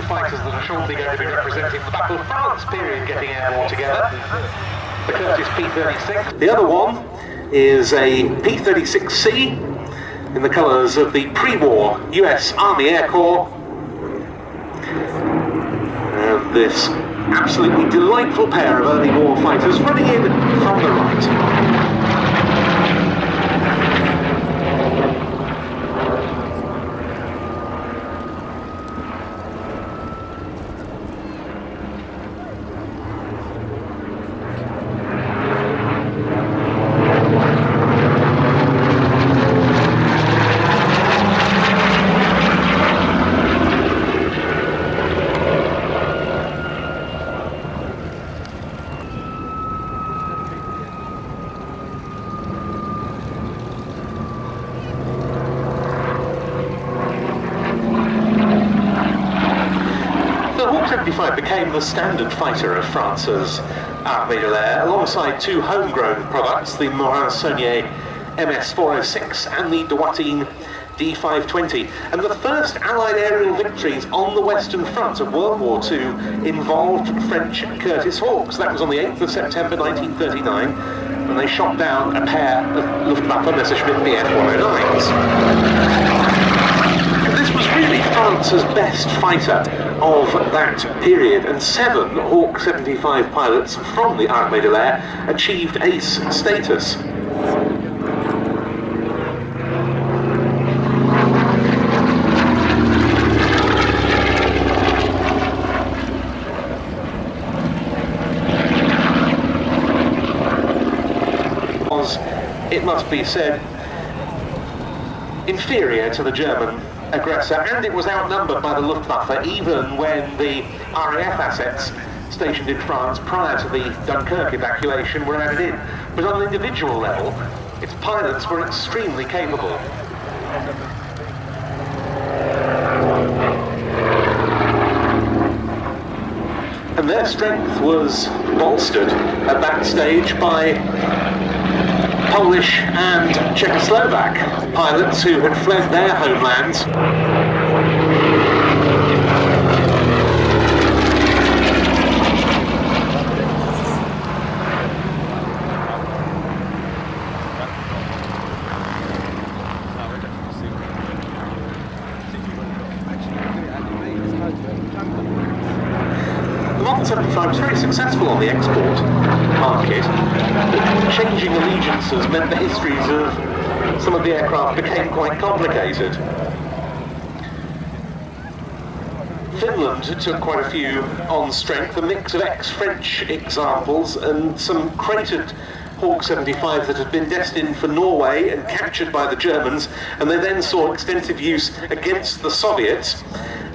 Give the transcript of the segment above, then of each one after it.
fighters that are shortly going to be representing the Battle of France period getting airborne together. The Curtiss P-36. The other one is a P-36C in the colours of the pre-war US Army Air Corps. And this absolutely delightful pair of early war fighters running in from the right. The Hawk 75 became the standard fighter of France's Armée de l'Air, alongside two homegrown products, the Morin-Saunier MS-406 and the Douatine D520. And the first Allied aerial victories on the Western Front of World War II involved French Curtiss Hawks. That was on the 8th of September 1939, when they shot down a pair of Luftwaffe Messerschmitt Bf-109s. This was really France's best fighter of that period, and 7 Hawk 75 pilots from the Armée de l'Air achieved ace status. It must be said, inferior to the German aggressor, and it was outnumbered by the Luftwaffe even when the RAF assets stationed in France prior to the Dunkirk evacuation were added in. But on an individual level, its pilots were extremely capable. And their strength was bolstered at that stage by Polish and Czechoslovak pilots who had fled their homelands. The Model 75 was very successful on the export market. Changing allegiances meant the histories of some of the aircraft became quite complicated. Finland took quite a few on strength, a mix of ex-French examples and some crated Hawk 75 that had been destined for Norway and captured by the Germans, and they then saw extensive use against the Soviets.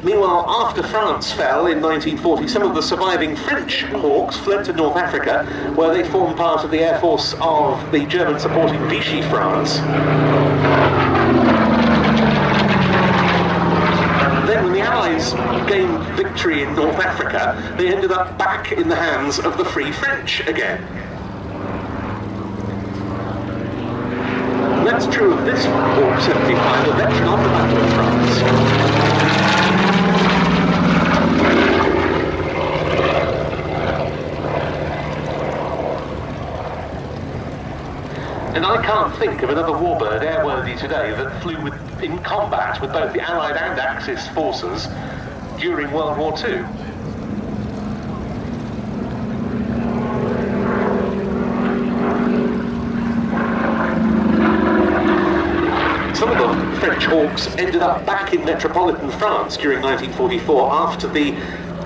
Meanwhile, after France fell in 1940, some of the surviving French Hawks fled to North Africa, where they formed part of the air force of the German-supporting Vichy France. Then when the Allies gained victory in North Africa, they ended up back in the hands of the Free French again. And that's true of this Hawk 75, a veteran of the Battle of France. And I can't think of another warbird airworthy today that flew in combat with both the Allied and Axis forces during World War II. Some of the French Hawks ended up back in metropolitan France during 1944 after the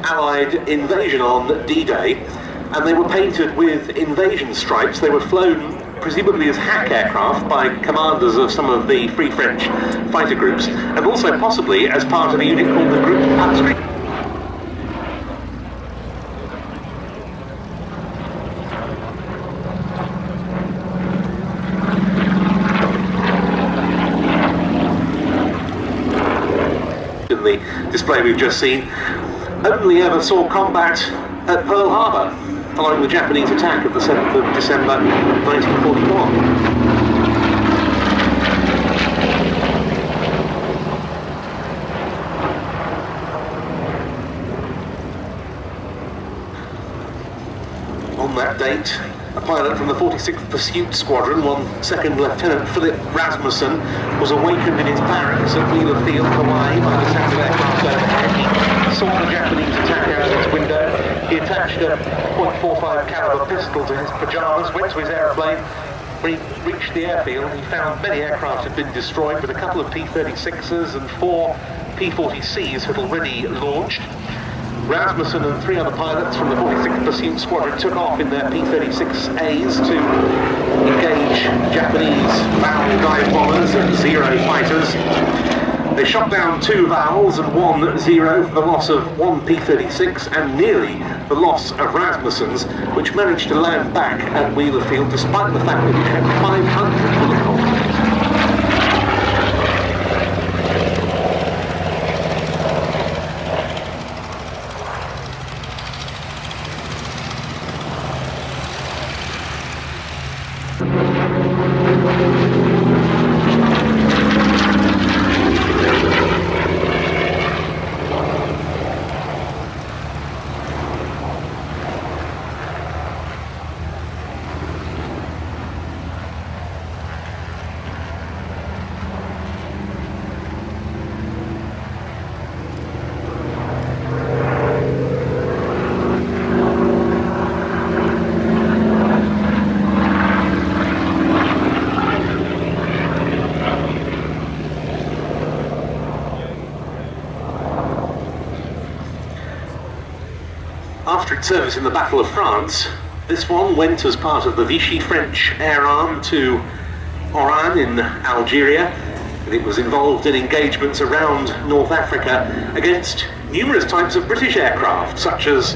Allied invasion on D-Day, and they were painted with invasion stripes. They were flown presumably as hack aircraft by commanders of some of the Free French fighter groups, and also possibly as part of a unit called the Groupe Patrie. In the display we've just seen, only ever saw combat at Pearl Harbor, following the Japanese attack of the 7th of December 1941. on that date, a pilot from the 46th Pursuit Squadron, 1 Lieutenant Philip Rasmussen, was awakened in his barracks at Wheeler Field, Hawaii, by the sound of aircraft overhead. He saw the Japanese attack out of his window. He attached a .45 caliber pistol to his pajamas, went to his aeroplane. When he reached the airfield, he found many aircraft had been destroyed, but a couple of P-36s and 4 P-40Cs had already launched. Rasmussen and 3 other pilots from the 46th Pursuit Squadron took off in their P-36As to engage Japanese Val dive bombers and Zero fighters. They shot down 2 Vals and 1 Zero for the loss of 1 P-36 and nearly the loss of Rasmussen's, which managed to land back at Wheeler Field despite the fact that it had 500 bullet holes. After its service in the Battle of France, this one went as part of the Vichy French Air Arm to Oran in Algeria, and it was involved in engagements around North Africa against numerous types of British aircraft, such as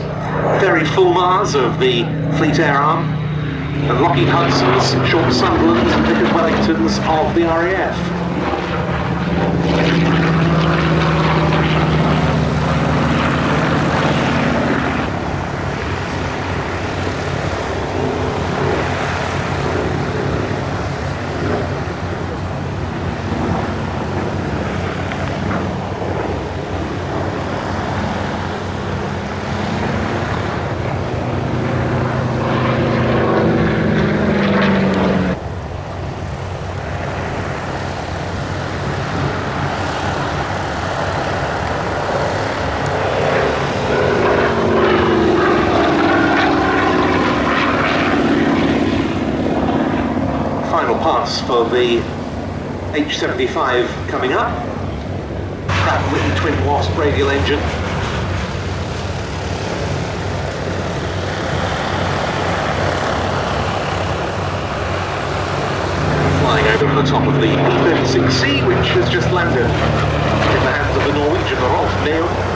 Ferry Fulmars of the Fleet Air Arm, and Lockheed Hudson's, Short Sunderlands and Vickers Wellingtons of the RAF. Final pass for the H-75 coming up. Pratt & Whitney twin Wasp radial engine. Flying over the top of the P-36C, which has just landed in the hands of the Norwegian Rolf Neum.